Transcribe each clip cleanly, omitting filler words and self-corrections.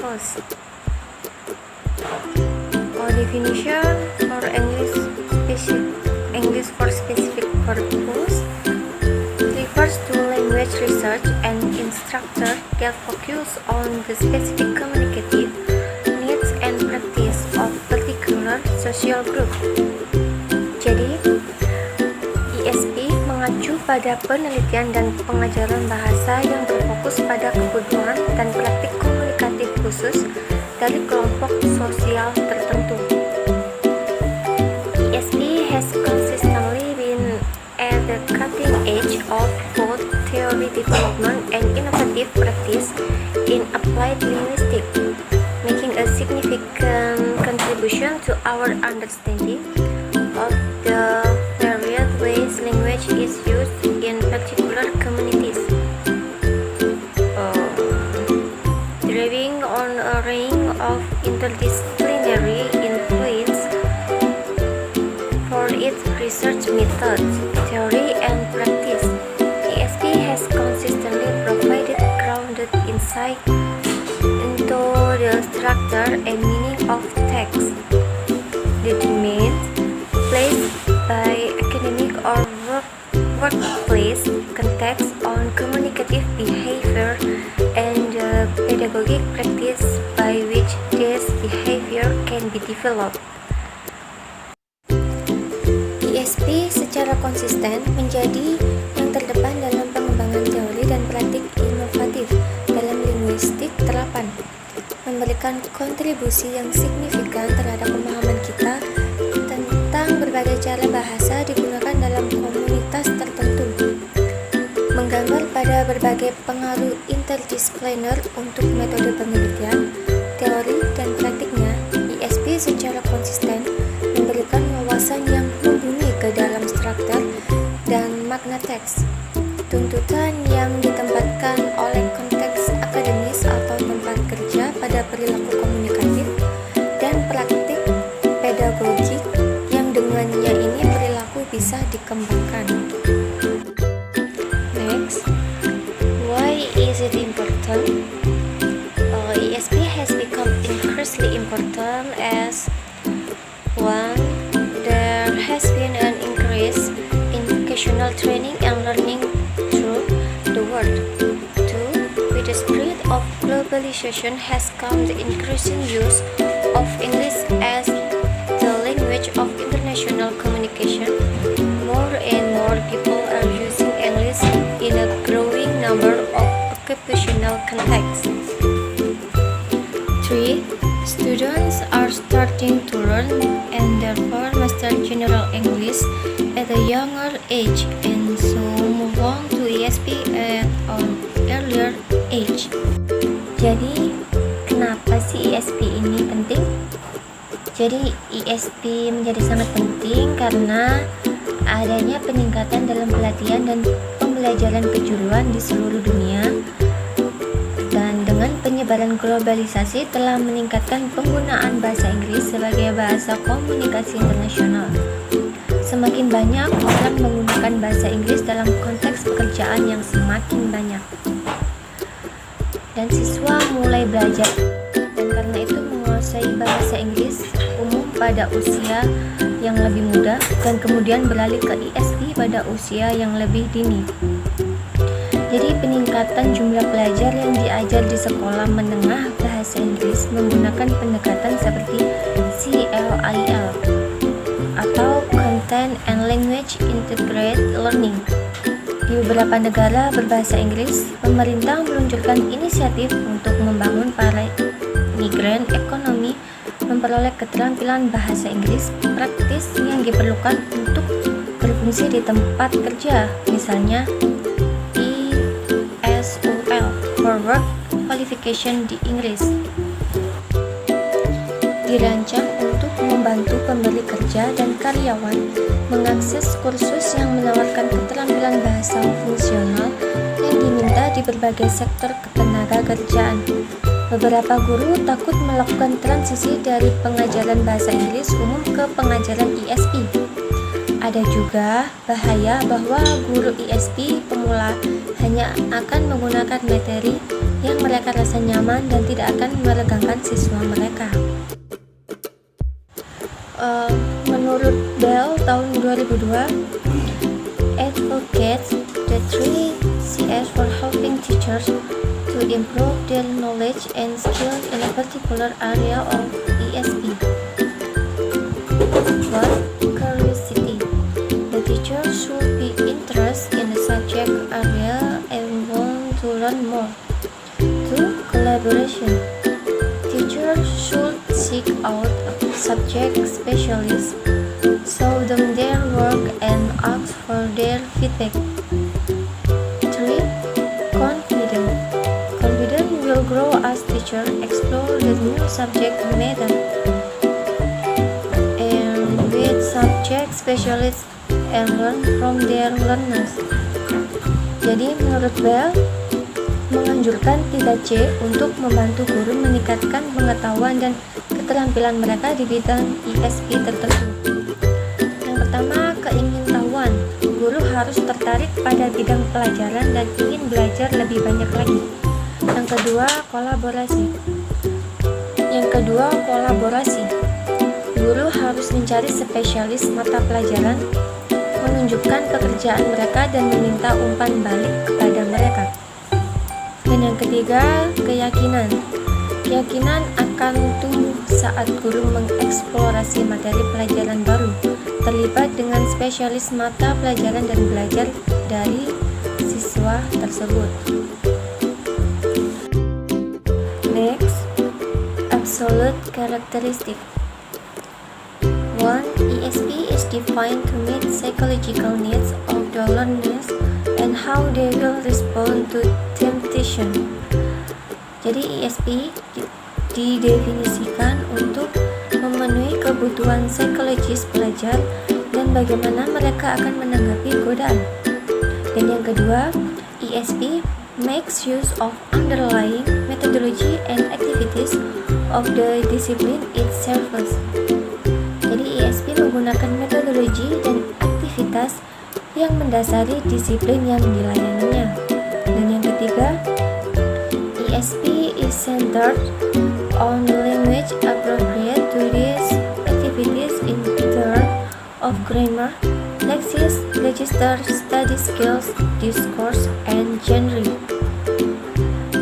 purpose. Or definition for English for specific purpose refers to language research and instructor that focus on the specific communicative needs and practice of particular social group. Jadi, ESP mengacu pada penelitian dan pengajaran bahasa yang berfokus pada kebutuhan dan praktik komunikatif khusus dari kelompok sosial tertentu. ESP has consistently been at the cutting edge of both theory development and innovative practice in applied linguistics, making a significant contribution to our understanding of the various ways language is used in particular communities. Drawing on a range of interdisciplinary influence for its research methods, theory, and practice, ESP has consistently provided grounded insight into the structure and meaning of text, determined place by academic or workplace context on communicative behavior and the pedagogic practice by which this behavior can be developed. ESP secara konsisten menjadi yang terdepan dalam pengembangan teori dan praktik inovatif dalam linguistik terapan, memberikan kontribusi yang signifikan terhadap pemahaman kita tentang berbagai cara bahasa digunakan dalam komunitas tertentu, menggambar pada berbagai pengaruh interdisipliner untuk metode penelitian, teori, dan praktiknya. ESP secara konsisten memberikan wawasan yang mumpuni ke dalam struktur dan makna teks, tuntutan yang ditempatkan oleh konteks akademis atau tempat kerja pada perilaku komunikatif, dan praktik pedagogik yang dengannya ini perilaku bisa dikembangkan. Next, why is it important? ESP has become increasingly important as 1. There has been an increase in vocational training and learning through the world. 2. With the spread of globalization has come the increasing use of English as the language of international communication. More and more people are using English in a growing number of occupational contexts. 3. Students are starting to learn and therefore master general English at a younger age and so move on to ESP at an earlier age. Jadi, kenapa sih ESP ini penting? Jadi, ESP menjadi sangat penting karena adanya peningkatan dalam pelatihan dan pembelajaran kejuruan di seluruh dunia, dan dengan penyebaran globalisasi telah meningkatkan penggunaan bahasa Inggris sebagai bahasa komunikasi internasional. Semakin banyak orang menggunakan bahasa Inggris dalam konteks pekerjaan yang semakin banyak, dan siswa mulai belajar dan karena itu menguasai bahasa Inggris umum pada usia yang lebih muda dan kemudian beralih ke ESP pada usia yang lebih dini. Jadi peningkatan jumlah pelajar yang diajar di sekolah menengah bahasa Inggris menggunakan pendekatan seperti CLIL atau Content and Language Integrated Learning. Di beberapa negara berbahasa Inggris, pemerintah meluncurkan inisiatif untuk membangun para migran ekonomi memperoleh keterampilan bahasa Inggris praktis yang diperlukan untuk berfungsi di tempat kerja, misalnya for work qualification di Inggris. Dirancang untuk membantu pemberi kerja dan karyawan mengakses kursus yang menawarkan keterampilan bahasa fungsional yang diminta di berbagai sektor ketenaga kerjaan. Beberapa guru takut melakukan transisi dari pengajaran bahasa Inggris umum ke pengajaran ESP. Ada juga bahaya bahwa guru ESP pemula hanya akan menggunakan materi yang mereka rasa nyaman dan tidak akan meregangkan siswa mereka. Menurut Bell tahun 2002, advocates the 3 Cs for helping teachers to improve their knowledge and skills in a particular area of ESP. 1. Curiosity. The teacher should be interested in the subject area and want to learn more. 2. Collaboration. Teachers should seek out subject specialists, show them their work, and ask for their feedback. 3. Confidence. Confidence will grow as teachers explore the new subject matter and with subject specialists and learn from their learners. Jadi menurut Bell, menganjurkan 3C untuk membantu guru meningkatkan pengetahuan dan keterampilan mereka di bidang ESP tertentu. Yang pertama, keingintahuan. Guru harus tertarik pada bidang pelajaran dan ingin belajar lebih banyak lagi. Yang kedua, kolaborasi. Guru harus mencari spesialis mata pelajaran, menunjukkan pekerjaan mereka dan meminta umpan balik kepada mereka. Dan yang ketiga, keyakinan. Keyakinan akan tumbuh saat guru mengeksplorasi materi pelajaran baru, terlibat dengan spesialis mata pelajaran dan belajar dari siswa tersebut. Next, absolute characteristic. 1. ESP is defined to meet psychological needs of the learners and how they will respond to temptation. Jadi ESP didefinisikan untuk memenuhi kebutuhan psikologis pelajar dan bagaimana mereka akan menanggapi godaan. Dan yang kedua, ESP makes use of underlying methodology and activities of the discipline it serves. Jadi ESP menggunakan metodologi dan aktivitas yang mendasari disiplin yang dilayaninya. Dan yang ketiga, ESP is centered on the language appropriate to these activities in terms of grammar, lexis, register, study skills, discourse, and genre.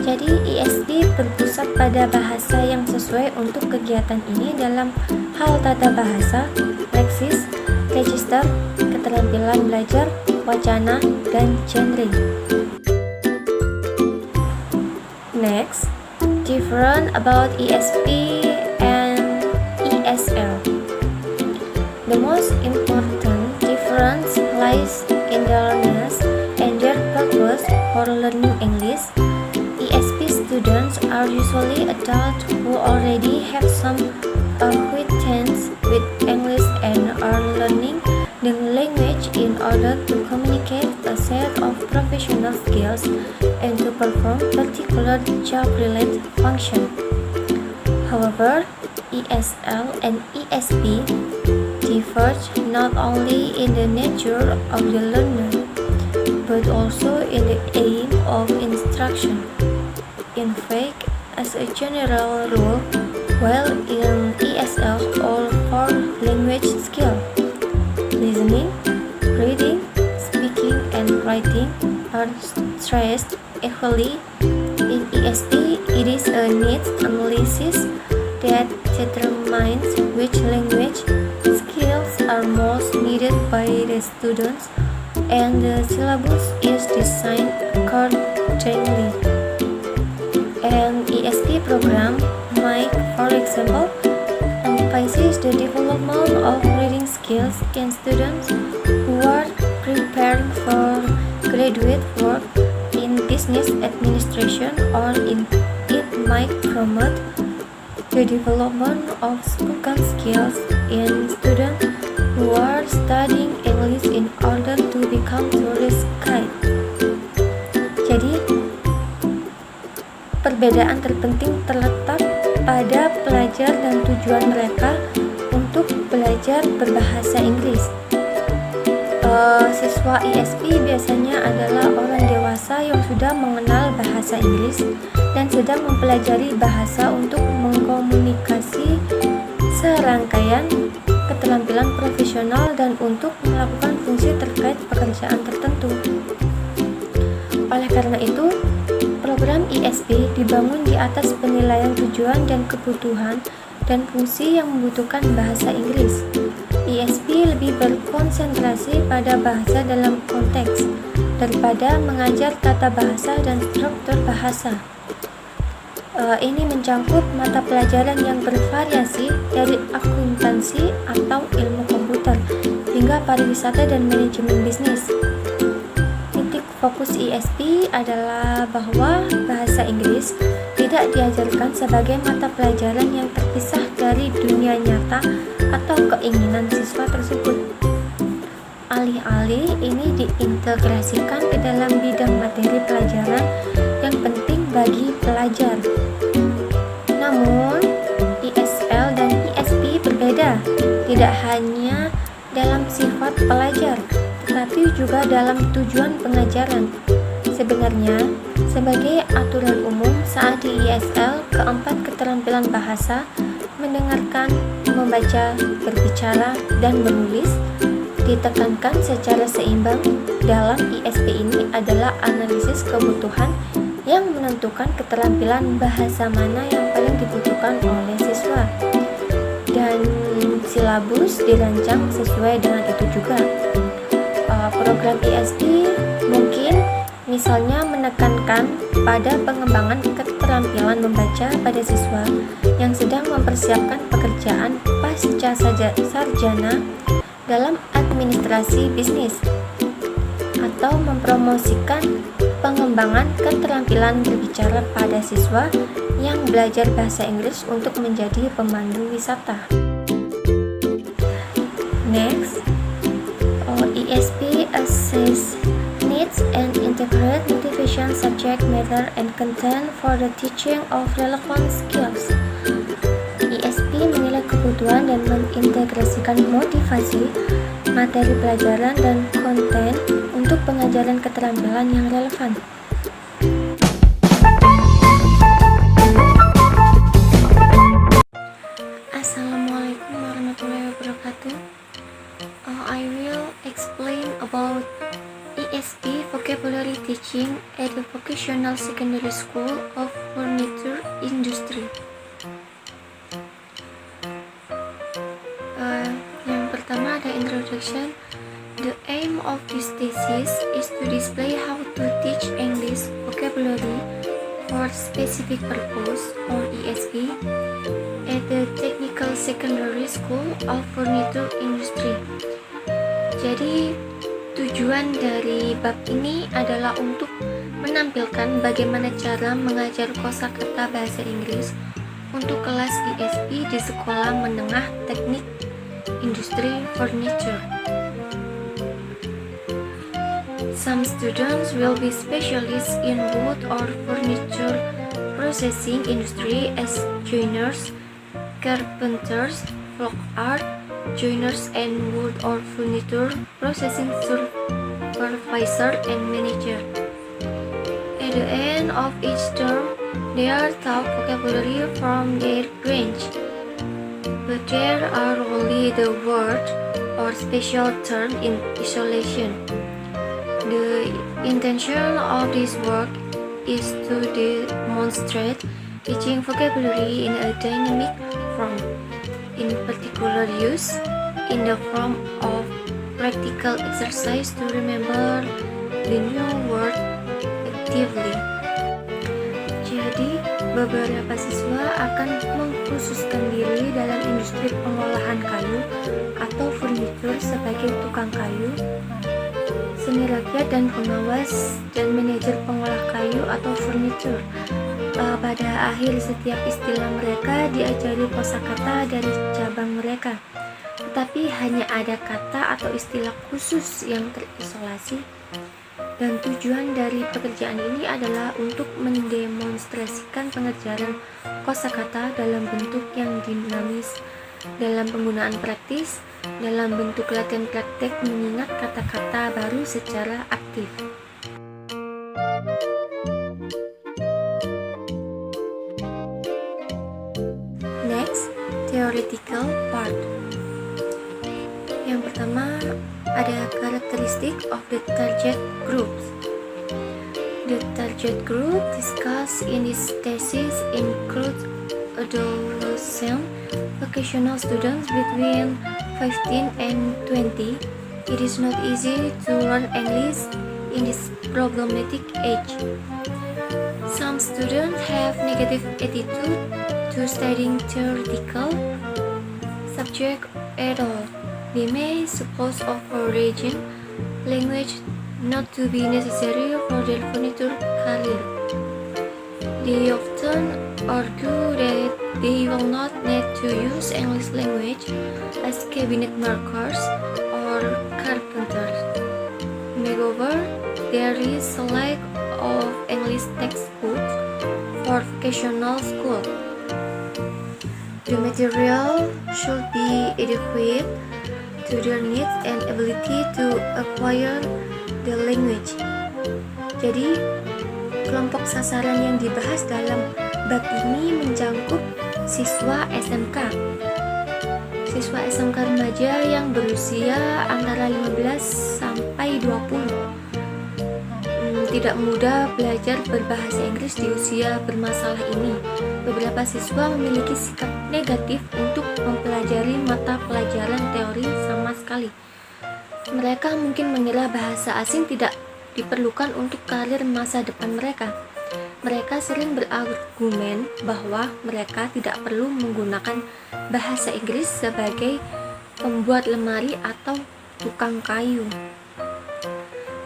Jadi ESP berpusat pada bahasa yang sesuai untuk kegiatan ini dalam hal tata bahasa, leksis, register, keterampilan belajar, wacana, dan genre. Next, different about ESP and ESL. The most important difference lies in the learners and their purpose for learning English. ESP students are usually adults who already have some acquaintance with English and are learning the language in order to communicate a set of professional skills and to perform particular job-related function. However, ESL and ESP diverge not only in the nature of the learner, but also in the aim of instruction. In fact, as a general rule, while in ESL all 4 language skills, listening, reading, speaking, and writing are stressed equally, in ESP it is a needs analysis that determines which language skills are most needed by the students, and the syllabus is designed accordingly. An ESP program might, for example, emphasize the development of reading skills in students who are preparing for graduate work in business administration, or it might promote the development of spoken skills in students who are studying English in order to become tourist guide. Jadi, perbedaan terpenting terletak pada pelajar dan tujuan mereka untuk belajar berbahasa Inggris. Siswa ESP biasanya adalah orang dewasa yang sudah mengenal bahasa Inggris dan sedang mempelajari bahasa untuk mengkomunikasi serangkaian keterampilan profesional dan untuk melakukan fungsi terkait pekerjaan tertentu. Oleh karena itu, program ISP dibangun di atas penilaian tujuan dan kebutuhan dan fungsi yang membutuhkan bahasa Inggris. ISP lebih berkonsentrasi pada bahasa dalam konteks daripada mengajar tata bahasa dan struktur bahasa. Ini mencangkup mata pelajaran yang bervariasi dari akuntansi atau ilmu komputer hingga pariwisata dan manajemen bisnis. Titik fokus ISP adalah bahwa bahasa Inggris tidak diajarkan sebagai mata pelajaran yang terpisah dari dunia nyata atau keinginan siswa tersebut. Alih-alih ini diintegrasikan ke dalam bidang materi pelajaran yang penting bagi pelajar. Namun, ISL dan ISP berbeda, tidak hanya dalam sifat pelajar, tetapi juga dalam tujuan pengajaran. Sebenarnya, sebagai aturan umum saat di ISL, keempat keterampilan bahasa, mendengarkan, membaca, berbicara, dan menulis, ditekankan secara seimbang. Dalam ISP ini adalah analisis kebutuhan yang menentukan keterampilan bahasa mana yang paling dibutuhkan oleh siswa, dan silabus dirancang sesuai dengan itu juga. Program ISP mungkin misalnya menekankan pada pengembangan keterampilan membaca pada siswa yang sedang mempersiapkan pekerjaan pasca sarjana dalam administrasi bisnis, atau mempromosikan pengembangan keterampilan berbicara pada siswa yang belajar bahasa Inggris untuk menjadi pemandu wisata. Next, ISP assess needs and integrate motivation, subject matter, and content for the teaching of relevant skills. ISP menilai kebutuhan dan mengintegrasikan motivasi, materi pelajaran, dan konten untuk pengajaran keterampilan yang relevan. Assalamualaikum warahmatullahi wabarakatuh. I will explain about ISP vocabulary teaching at the Vocational Secondary School of Furniture Industry. Yang pertama ada introduction. The aim of this thesis is to display how to teach English vocabulary for specific purpose or ESP at the Technical Secondary School of Furniture Industry. Jadi tujuan dari bab ini adalah untuk menampilkan bagaimana cara mengajar kosakata bahasa Inggris untuk kelas ISP di Sekolah Menengah Teknik Industri Furniture. Some students will be specialists in wood or furniture processing industry as joiners, carpenters, flock art, joiners, and wood or furniture processing supervisor and manager. At the end of each term, they are taught vocabulary from their branch, but there are only the word or special term in isolation. The intention of this work is to demonstrate teaching vocabulary in a dynamic form, in particular use in the form of practical exercise to remember the new word actively. Jadi, beberapa siswa akan mengkhususkan diri dalam industri pengolahan kayu atau furnitur sebagai tukang kayu, seni rakyat dan pengawas, dan manajer pengolah kayu atau furnitur. Pada akhir setiap istilah mereka diajari kosakata dari cabang mereka, tetapi hanya ada kata atau istilah khusus yang terisolasi. Dan tujuan dari pekerjaan ini adalah untuk mendemonstrasikan pengajaran kosakata dalam bentuk yang dinamis, dalam penggunaan praktis, dalam bentuk latihan praktek mengingat kata-kata baru secara aktif. theoretical part. Yang pertama, ada karakteristik of the target groups. The target group discussed in this thesis includes adolescent vocational students between 15 and 20. It is not easy to learn English in this problematic age. Some students have negative attitude to studying theoretical subject at all. They may suppose of origin language not to be necessary for their future career. They often argue that they will not need to use English language as cabinet workers or carpenters. Moreover, there is a lack of English textbooks for vocational school. The material should be adequate to their needs and ability to acquire the language. Jadi, kelompok sasaran yang dibahas dalam bab ini mencakup siswa SMK. Siswa SMK remaja yang berusia antara 15 sampai 20. Tidak mudah belajar berbahasa Inggris di usia bermasalah ini. Beberapa siswa memiliki sikap negatif untuk mempelajari mata pelajaran teori sama sekali. Mereka mungkin mengira bahasa asing tidak diperlukan untuk karir masa depan mereka. Mereka sering berargumen bahwa mereka tidak perlu menggunakan bahasa Inggris sebagai pembuat lemari atau tukang kayu.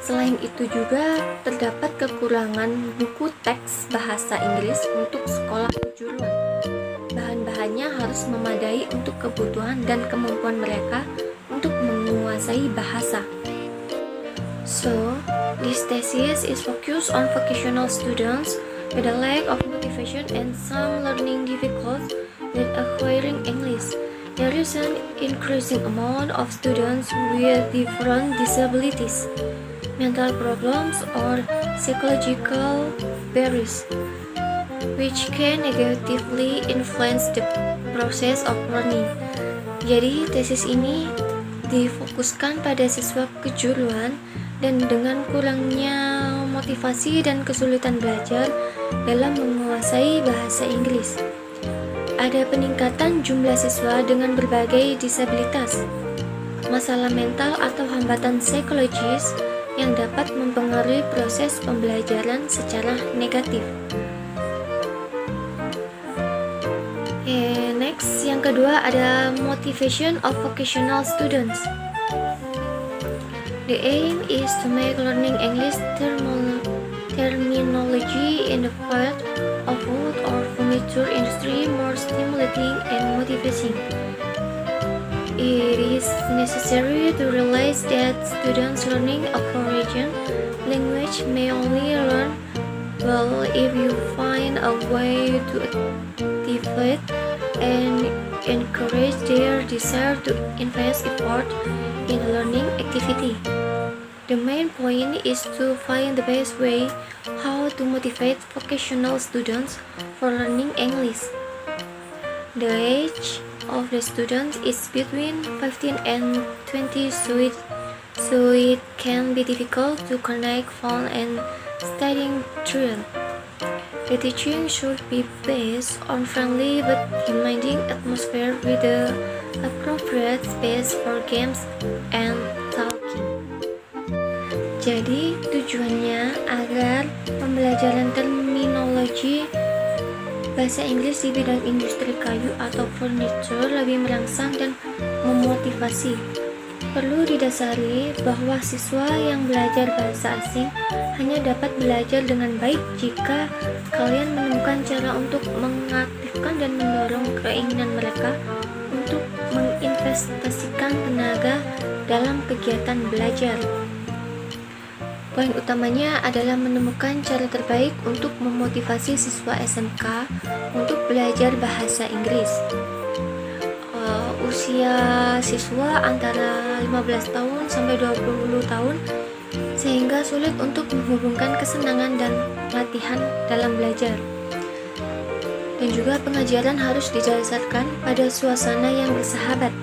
Selain itu juga terdapat kekurangan buku teks bahasa Inggris untuk sekolah kejuruan. Bahan-bahannya harus memadai untuk kebutuhan dan kemampuan mereka untuk menguasai bahasa. So, this thesis is focused on vocational students with a lack of motivation and some learning difficulties with acquiring English. There is an increasing amount of students with different disabilities, mental problems, or psychological barriers, which can negatively influence the process of learning. Jadi, tesis ini difokuskan pada siswa kejuruan dan dengan kurangnya motivasi dan kesulitan belajar dalam menguasai bahasa Inggris. Ada peningkatan jumlah siswa dengan berbagai disabilitas, masalah mental atau hambatan psikologis yang dapat mempengaruhi proses pembelajaran secara negatif. Next, yang kedua ada motivation of vocational students. The aim is to make learning English terminology in the field of wood or furniture industry more stimulating and motivating. It is necessary to realize that students learning a foreign language may only learn well if you find a way to activate and encourage their desire to invest effort in a learning activity. The main point is to find the best way how to motivate vocational students for learning English. The age of the students is between 15 and 20, so it can be difficult to connect fun and studying thrill. The teaching should be based on friendly but demanding atmosphere with the appropriate space for games and talking. Jadi tujuannya agar pembelajaran terminologi bahasa Inggris di bidang industri kayu atau furniture lebih merangsang dan memotivasi. Perlu didasari bahwa siswa yang belajar bahasa asing hanya dapat belajar dengan baik jika kalian menemukan cara untuk mengaktifkan dan mendorong keinginan mereka untuk menginvestasikan tenaga dalam kegiatan belajar. Poin utamanya adalah menemukan cara terbaik untuk memotivasi siswa SMK untuk belajar bahasa Inggris. Usia siswa antara 15 tahun sampai 20 tahun, sehingga sulit untuk menghubungkan kesenangan dan latihan dalam belajar. Dan juga pengajaran harus didasarkan pada suasana yang bersahabat,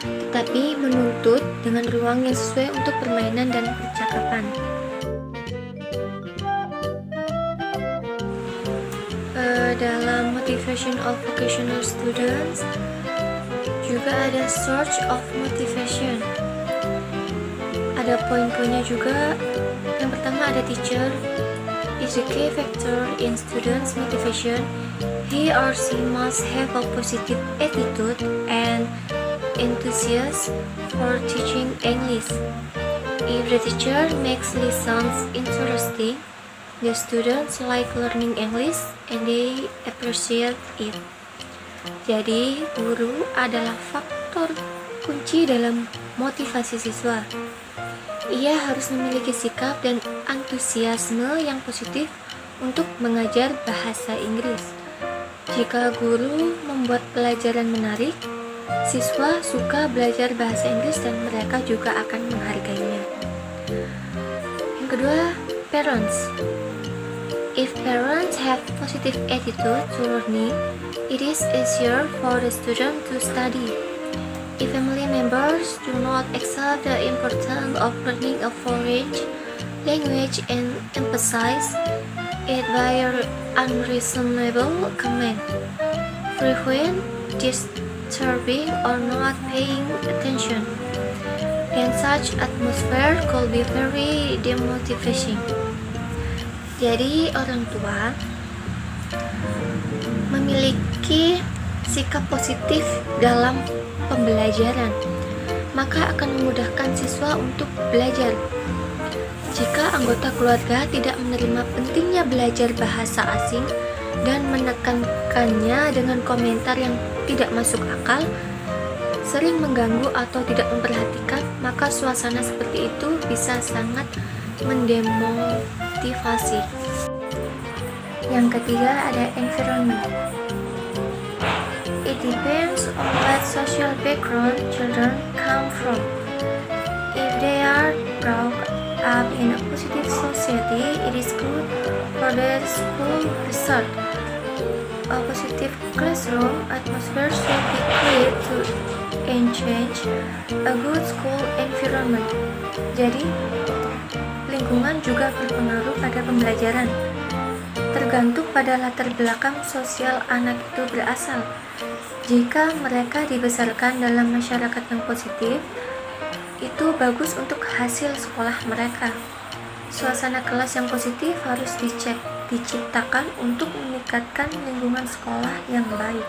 tetapi menuntut dengan ruang yang sesuai untuk permainan dan percakapan. Dalam motivation of vocational students juga ada source of motivation. Ada poin-poinnya juga. Yang pertama ada teacher is the key factor in students' motivation. He or she must have a positive attitude and enthusiasm for teaching English. If the teacher makes lessons interesting, the students like learning English and they appreciate it. Jadi, guru adalah faktor kunci dalam motivasi siswa. Ia harus memiliki sikap dan antusiasme yang positif untuk mengajar bahasa Inggris. Jika guru membuat pelajaran menarik, siswa suka belajar bahasa Inggris dan mereka juga akan menghargainya. Yang kedua, parents. If parents have positive attitude to learning, it is easier for the student to study. If family members do not accept the importance of learning a foreign language and emphasize it by unreasonable comment, frequent disturbing or not paying attention, then such atmosphere could be very demotivating. Jadi orang tua memiliki sikap positif dalam pembelajaran, maka akan memudahkan siswa untuk belajar. Jika anggota keluarga tidak menerima pentingnya belajar bahasa asing dan menekankannya dengan komentar yang tidak masuk akal, sering mengganggu atau tidak memperhatikan, maka suasana seperti itu bisa sangat mendemotivasi. Yang ketiga ada environment. It depends on what social background children come from. If they are brought up in a positive society, it is good for their school result. A positive classroom atmosphere should be created to encourage a good school environment. Jadi, lingkungan juga berpengaruh pada pembelajaran. Tergantung pada latar belakang sosial anak itu berasal. Jika mereka dibesarkan dalam masyarakat yang positif, itu bagus untuk hasil sekolah mereka. Suasana kelas yang positif harus diciptakan untuk meningkatkan lingkungan sekolah yang baik.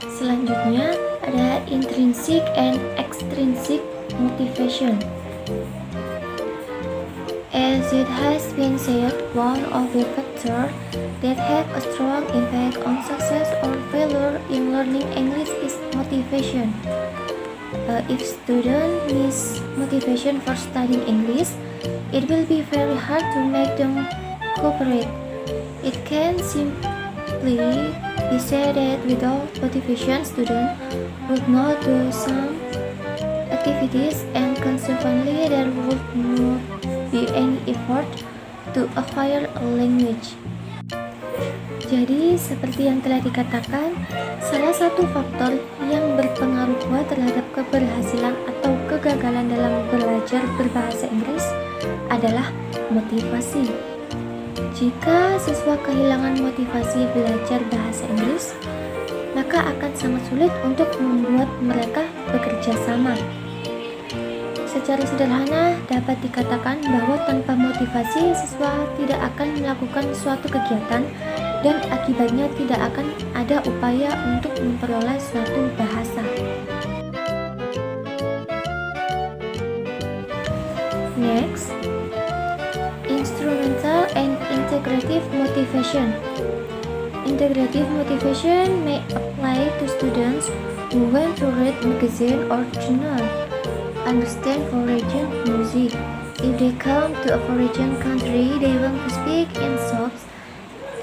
Selanjutnya ada intrinsic and extrinsic motivation. As it has been said, one of the factors that have a strong impact on success or failure in learning English is motivation. If students miss motivation for studying English, it will be very hard to make them cooperate. It can simply be said that without motivation, students would not do some activities, and consequently there would not be any effort to acquire a language. Jadi, seperti yang telah dikatakan, salah satu faktor yang berpengaruh kuat terhadap keberhasilan atau kegagalan dalam belajar berbahasa Inggris adalah motivasi. Jika siswa kehilangan motivasi belajar bahasa Inggris, maka akan sangat sulit untuk membuat mereka bekerja sama. Secara sederhana, dapat dikatakan bahwa tanpa motivasi, siswa tidak akan melakukan suatu kegiatan dan akibatnya tidak akan ada upaya untuk memperoleh suatu bahasa. Next, instrumental and integrative motivation. Integrative motivation may apply to students who want to read magazine or journal, understand foreign music. If they come to a foreign country, they want to speak in shops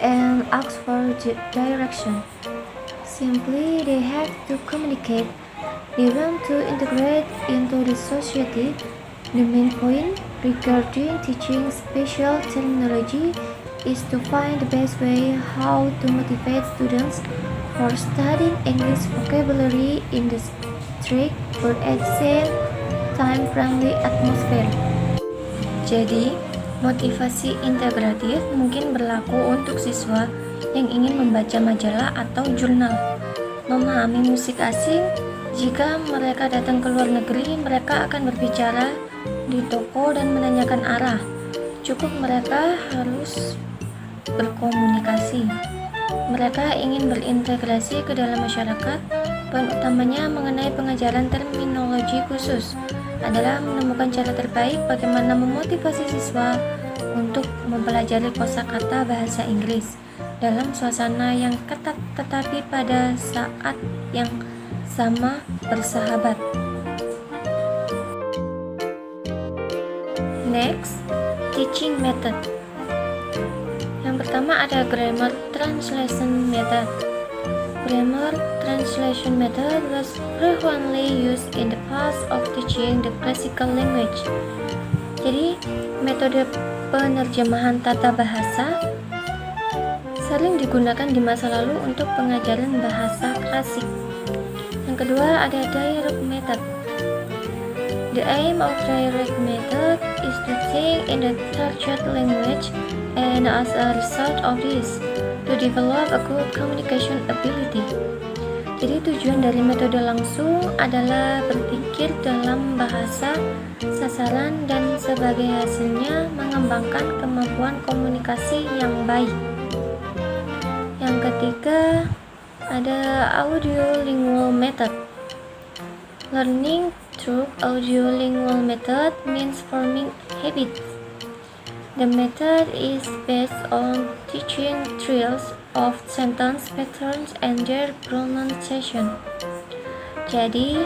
and ask for direction. Simply, they have to communicate. They want to integrate into the society. The main point regarding teaching special terminology is to find the best way how to motivate students for studying English vocabulary in the strict but at the same time friendly atmosphere. Jadi, motivasi integratif mungkin berlaku untuk siswa yang ingin membaca majalah atau jurnal, memahami musik asing. Jika mereka datang ke luar negeri, mereka akan berbicara di toko dan menanyakan arah. Cukup mereka harus berkomunikasi. Mereka ingin berintegrasi ke dalam masyarakat. Poin utamanya mengenai pengajaran terminologi khusus adalah menemukan cara terbaik bagaimana memotivasi siswa untuk mempelajari kosakata bahasa Inggris dalam suasana yang ketat tetapi pada saat yang sama bersahabat. Next, teaching method. Yang pertama ada grammar translation method. Grammar translation method was frequently used in the past of teaching the classical language. Jadi, metode penerjemahan tata bahasa sering digunakan di masa lalu untuk pengajaran bahasa klasik. Yang kedua ada direct method. The aim of direct method is to think in the target language and as a result of this, to develop a good communication ability. Jadi tujuan dari metode langsung adalah berpikir dalam bahasa sasaran dan sebagai hasilnya mengembangkan kemampuan komunikasi yang baik. Yang ketiga ada audiolingual method. Learning through audiolingual method means forming habits. The method is based on teaching drills of sentence patterns and their pronunciation. Jadi,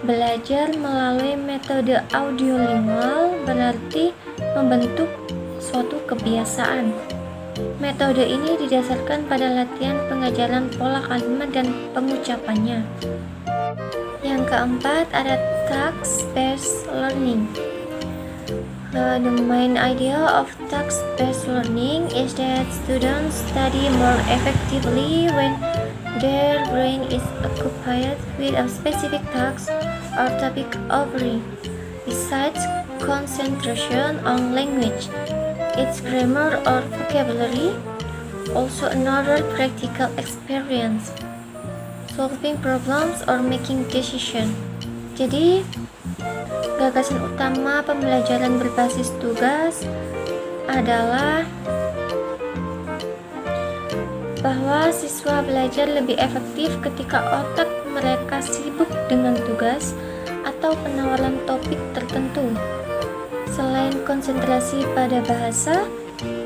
belajar melalui metode audiolingual berarti membentuk suatu kebiasaan. Metode ini didasarkan pada latihan pengajaran pola kalimat dan pengucapannya. Yang keempat ada task-based learning. The main idea of task-based learning is that students study more effectively when their brain is occupied with a specific task or topic offering. Besides concentration on language, its grammar or vocabulary, also another practical experience, solving problems or making decision. Jadi, gagasan utama pembelajaran berbasis tugas adalah bahwa siswa belajar lebih efektif ketika otak mereka sibuk dengan tugas atau penawaran topik tertentu. Selain konsentrasi pada bahasa,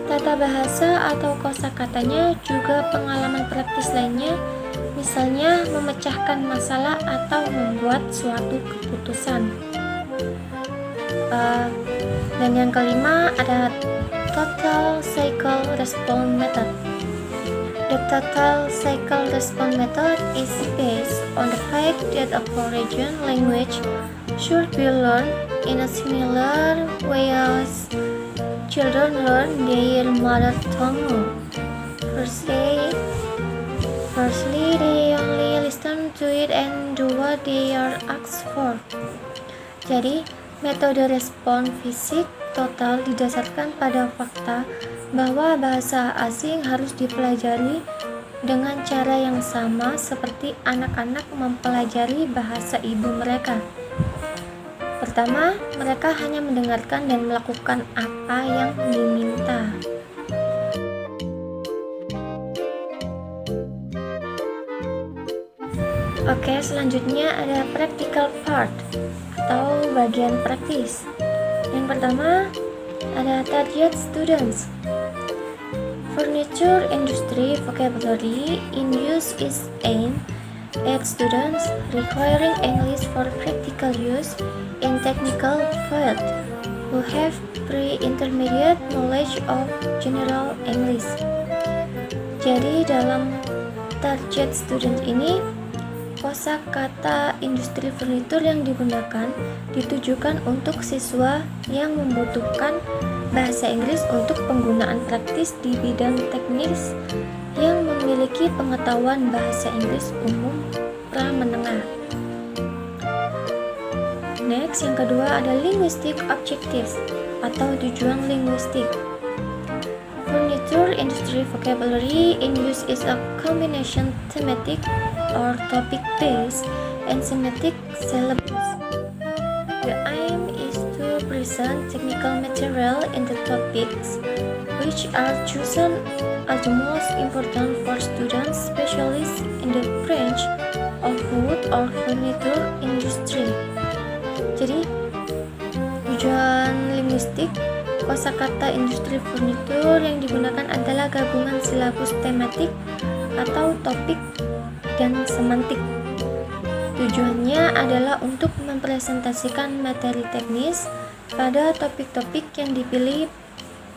tata bahasa atau kosakatanya juga pengalaman praktis lainnya, misalnya memecahkan masalah atau membuat suatu keputusan. Dan yang kelima ada total cycle response method. The total cycle response method is based on the fact that a foreign language should be learned in a similar way as children learn their mother tongue. Firstly, they only listen to it and do what they are asked for. Jadi, metode respon fisik total didasarkan pada fakta bahwa bahasa asing harus dipelajari dengan cara yang sama seperti anak-anak mempelajari bahasa ibu mereka. Pertama, mereka hanya mendengarkan dan melakukan apa yang diminta. Oke, selanjutnya ada practical part atau bagian praktis. Yang pertama ada target students. Furniture industry vocabulary in use is aimed at students requiring English for practical use in technical field who have pre-intermediate knowledge of general English. Jadi dalam target student ini Kosakata industri furnitur yang digunakan ditujukan untuk siswa yang membutuhkan bahasa Inggris untuk penggunaan praktis di bidang teknis yang memiliki pengetahuan bahasa Inggris umum pra-menengah. Next, yang kedua ada linguistic objectives atau tujuan linguistik. Furniture industry vocabulary in use is a combination thematic or topic-based and semantic syllabus. The aim is to present technical material in the topics which are chosen as the most important for students specialists in the branch of wood or furniture industry. Jadi, tujuan linguistik kosakata industri furnitur yang digunakan adalah gabungan silabus tematik atau topik dan semantik. Tujuannya adalah untuk mempresentasikan materi teknis pada topik-topik yang dipilih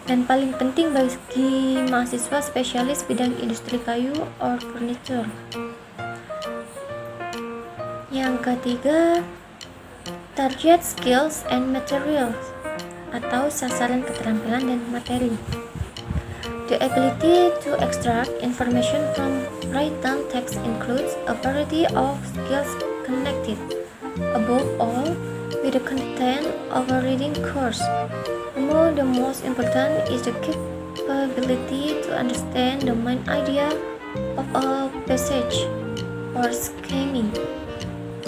dan paling penting bagi mahasiswa spesialis bidang industri kayu or furniture. Yang ketiga, target skills and materials atau sasaran keterampilan dan materi. The ability to extract information from written text includes a variety of skills connected, above all, with the content of a reading course. Among the most important is the capability to understand the main idea of a passage or scheming.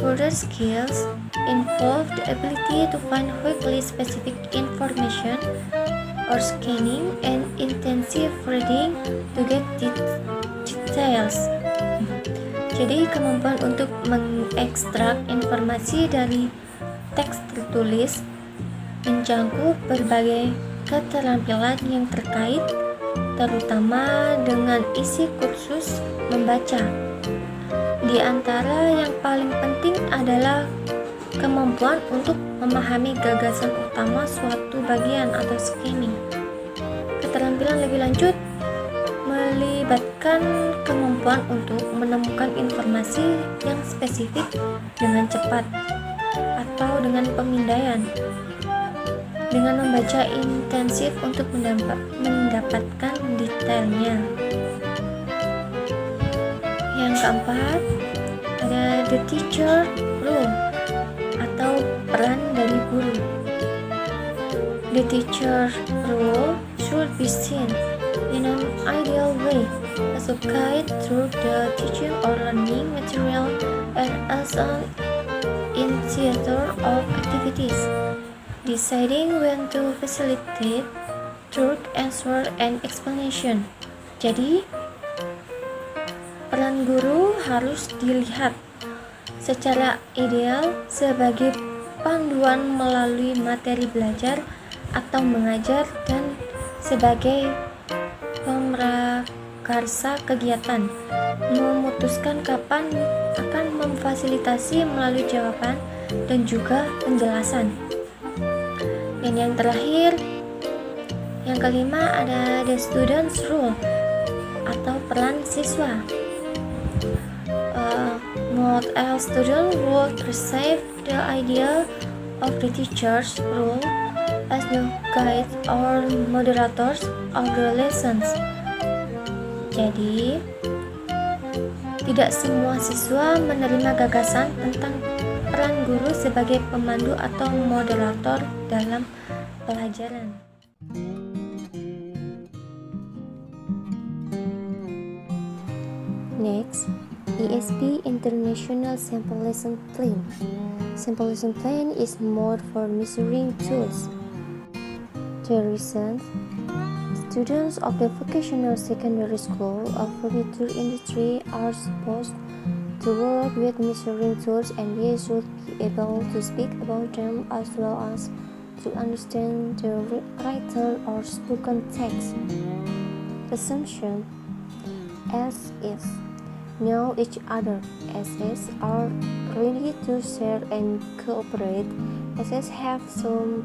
Further skills involve the ability to find quickly specific information or scanning and intensive reading to get details. Jadi kemampuan untuk mengekstrak informasi dari teks tertulis mencakup berbagai keterampilan yang terkait, terutama dengan isi kursus membaca. Di antara yang paling penting adalah kemampuan untuk memahami gagasan utama suatu bagian atau scheming. Keterampilan lebih lanjut melibatkan kemampuan untuk menemukan informasi yang spesifik dengan cepat atau dengan pemindaian, dengan membaca intensif untuk mendapatkan detailnya. Yang keempat, ada the teacher role atau peran dari guru. The teacher role should be seen in an ideal way as a guide through the teaching or learning material and as an initiator of activities, deciding when to facilitate truth, answer, and explanation. Jadi, peran guru harus dilihat secara ideal sebagai panduan melalui materi belajar atau mengajar dan sebagai pemrakarsa kegiatan, memutuskan kapan akan memfasilitasi melalui jawaban dan juga penjelasan. Dan yang terakhir, yang kelima ada the student's role atau peran siswa. Not all students would perceive the idea of the teacher's role as the guide or moderators of the lessons. Jadi, tidak semua siswa menerima gagasan tentang peran guru sebagai pemandu atau moderator dalam pelajaran. Next, ESP International Sample Lesson Plan. Sample Lesson Plan is more for measuring tools. The reason students of the vocational secondary school of furniture industry are supposed to work with measuring tools, and they should be able to speak about them as well as to understand the written or spoken text. Assumption: as is know each other. SS are ready to share and cooperate. SS have some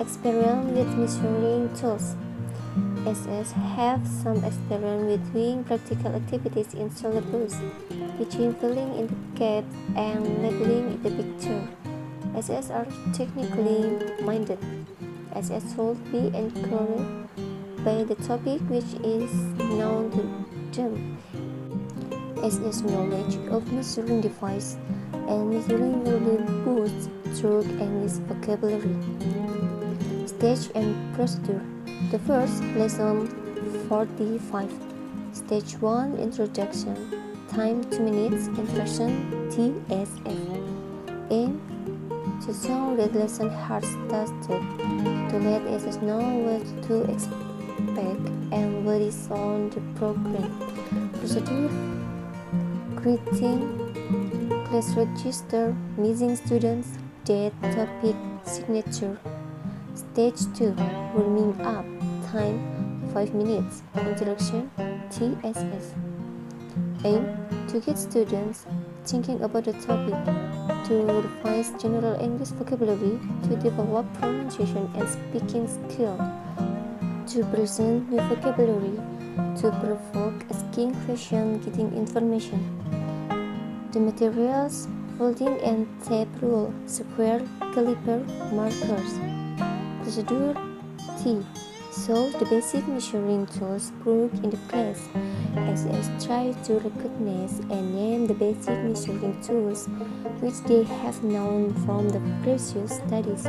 experience with measuring tools. SS have some experience with doing practical activities in syllabus. between filling in the gaps and labeling the picture. SS are technically minded. SS should be encouraged by the topic which is known to them. SS knowledge of measuring device and measuring will be boosted through English vocabulary. Stage and procedure. The first lesson 45. Stage 1 introduction. Time 2 minutes. Introduction TSS. Aim to show that lesson has started, to let SS know what to expect and what is on the program. Procedure: greeting, class register, missing students, date, topic, signature. Stage 2 warming up. Time 5 minutes. Introduction TSS. Aim to get students thinking about the topic, to revise general English vocabulary, to develop pronunciation and speaking skill, to present new vocabulary, to provoke asking questions, getting information. The materials: folding and tape rule, square, caliper, markers. Procedure T. So the basic measuring tools grouped in the class. SS try to recognize and name the basic measuring tools which they have known from the previous studies.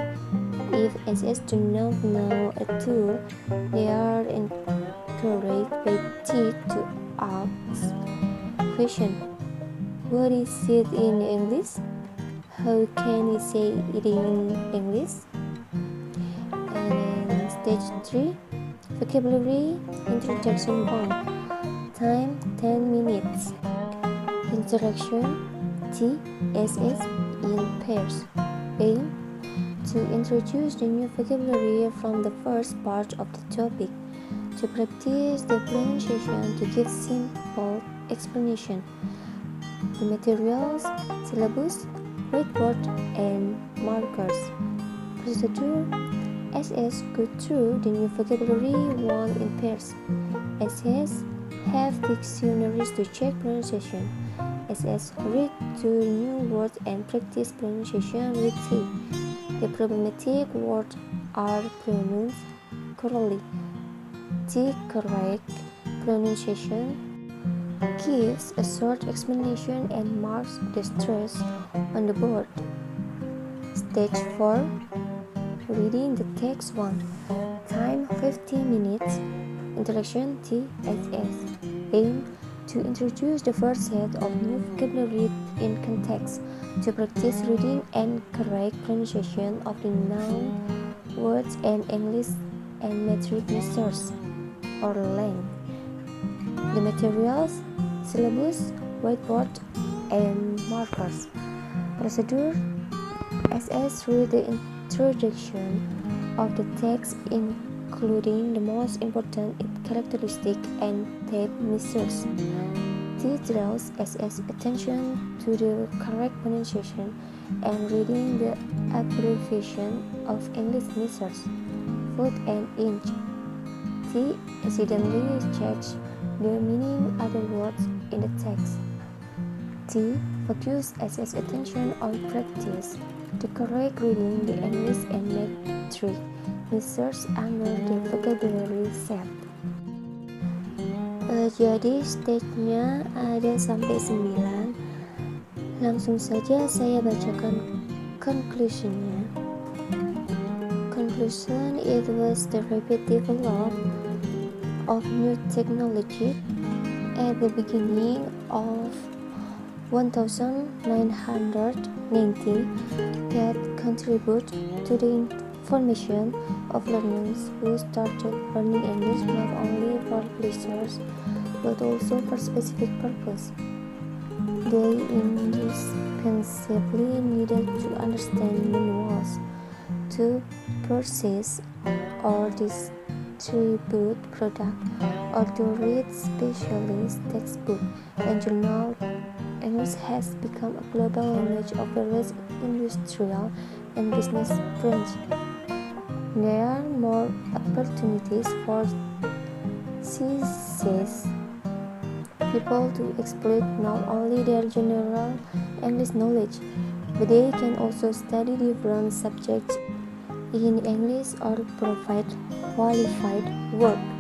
If SS do not know a tool, they are encouraged by T to ask question. What is it in English? How can we say it in English? And stage 3, vocabulary introduction 1. Time 10 minutes. Introduction TSS in pairs. Aim to introduce the new vocabulary from the first part of the topic, to practice the pronunciation, to give simple explanation. The materials: syllabus, whiteboard, and markers. Procedure: SS go through the new vocabulary one in pairs. SS have dictionaries to check pronunciation. SS read two new words and practice pronunciation with T. The problematic words are pronounced correctly. T correct pronunciation, gives a short explanation and marks the stress on the board. Stage 4, reading the text 1. Time 15 minutes. Introduction TSS. Aim to introduce the first set of new vocabulary in context, to practice reading and correct pronunciation of the noun words and English and metric measures or length. The materials: syllabus, whiteboard, and markers. Procedure: SS read the introduction of the text including the most important characteristic and tape measures. T draws SS attention to the correct pronunciation and reading the abbreviation of English measures, foot and inch. T accidentally checks the meaning of the words in the text. T focus SS attention on practice, the correct reading the English and metric measures under the vocabulary set. Jadi stage-nya ada sampai 9. Langsung saja saya bacakan conclusion-nya. Conclusion: it was the rapid development of new technology at the beginning of 1990 that contribute to the formation of learners who started learning English not only for pleasure but also for specific purpose. They indispensably needed to understand manuals, to purchase or distribute products, or to read specialist textbooks and journals. English has become a global language of various industrial and business branches. There are more opportunities for success people to exploit not only their general English knowledge, but they can also study different subjects in English or provide qualified work.